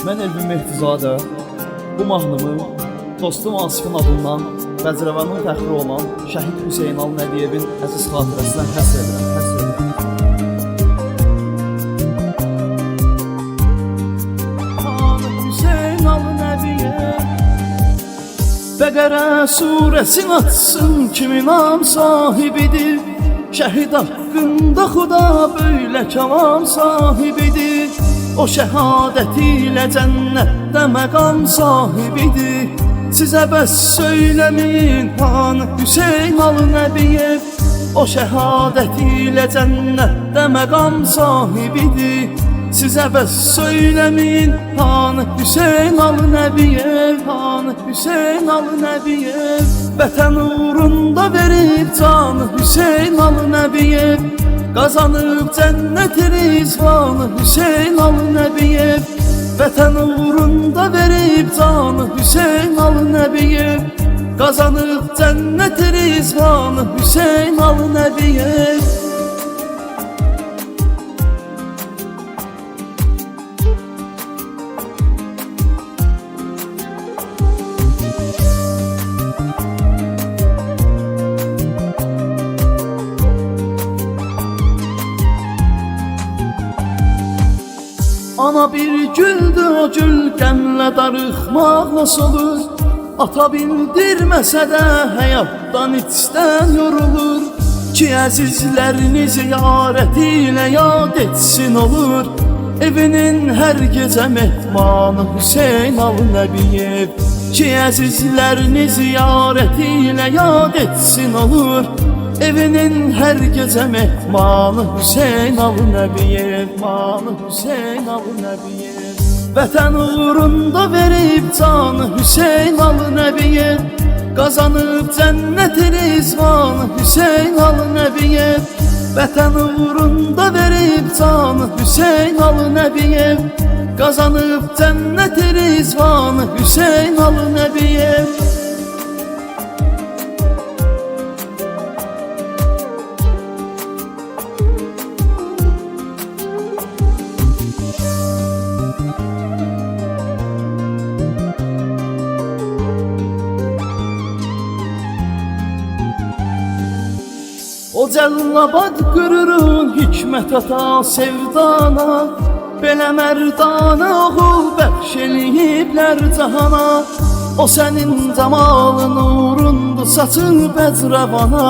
Mən Elvin Mehdizadə, bu mahnımı dostum Asifin adından Bəzrəvanın fəxri olan Şəhid Hüseynal Nəbiyevin əziz xatirəsinə həsr edirəm. Hüseynal Nəbiyev Bəqərə surəsini açsın, kimin nam sahibidir? Şəhid haqqında Xuda böyle kəlam sahibidir. O şəhadət ilə cənnətdə məqam sahibidir. Sizə bəs söyləmin hanı Hüseynal Nəbiyev? O şəhadət ilə cənnətdə məqam sahibidir. Sizə bəs söyləmin hanı Hüseynal Nəbiyev? Hanı Hüseynal Nəbiyev? Vətən uğrunda verib canı Hüseynal Nəbiyev. Qazanıb cənnət rizvanı Hüseynal Nəbiyev. Vətən uğrunda verib canı Hüseynal Nəbiyev. Qazanıb cənnət rizvanı Hüseynal Nəbiyev. Ana bir güldü, o gül qəmlə darıxmaqla solur. Ata bildirməsə də həyatdan içdən yorulur. Ki əzizlərini ziyarət ilə yad etsin olur. Evinin hər gecə mehmanı Hüseynal Nəbiyev. Ki əzizlərini ziyarət ilə yad etsin olur. Evinin her gece mehmanı Hüseynal Nəbiyev. Manı Hüseynal Nəbiyev. Vətən uğrunda verib canı Hüseynal Nəbiyev. Qazanıb cənnət rizvanı Hüseynal Nəbiyev. Vətən uğrunda verib canı Hüseynal Nəbiyev. Qazanıb cənnət rizvanı Hüseynal Nəbiyev. O cəllabad qürürün hikmət ata sevdana. Belə mərdana oğul bəxş eləyiblər cahana. O sənin camalın uğrundur saçın bəzrəvana.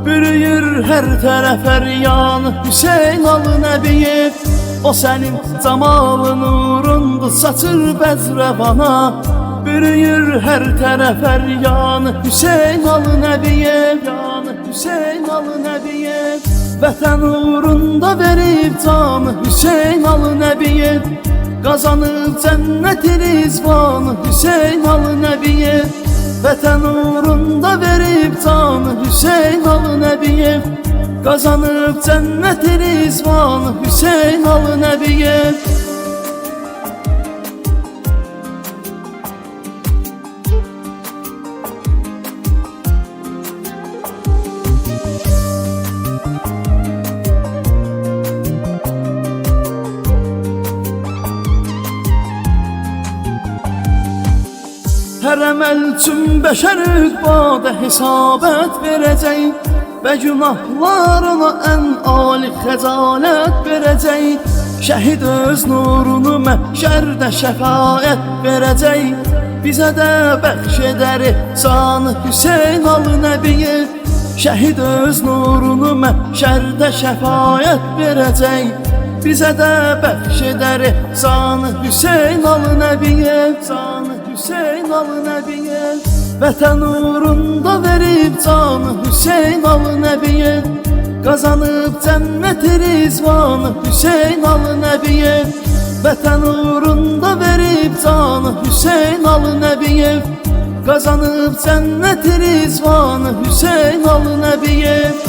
Bürüyür hər tərəf əryanı Hüseynal Nəbiyev. O sənin camalın uğrundur saçır bəzrəvana. Bürüyür hər tərəf əryanı Hüseynal Nəbiyev. Hüseynal Nəbiyev. Vətən uğrunda verib canı Hüseynal Nəbiyev. Qazanıb cənnət rizvanı Hüseynal Nəbiyev. Vətən uğrunda verib canı Hüseynal Nəbiyev. Qazanıb cənnət rizvanı Hüseynal Nəbiyev. Hər əməl üçün bəşər iqbada hesabət verəcək. Və günahlar ona ən ali xəcalət verəcək. Şəhid öz nurunu məhşərdə şəfaət verəcək. Bizə də bəxş edər ihsanı Hüseynal Nəbiyev. Şəhid öz nurunu məhşərdə şəfaət verəcək. Bizə də bəxş edər ihsanı Hüseynal Nəbiyev. Hüseynal Nəbiyev. Vətən uğrunda verib canı Hüseynal Nəbiyev. Qazanıb cənnət rizvanı Hüseynal Nəbiyev. Vətən uğrunda verib canı Hüseynal Nəbiyev. Qazanıb cənnət rizvanı Hüseynal Nəbiyev.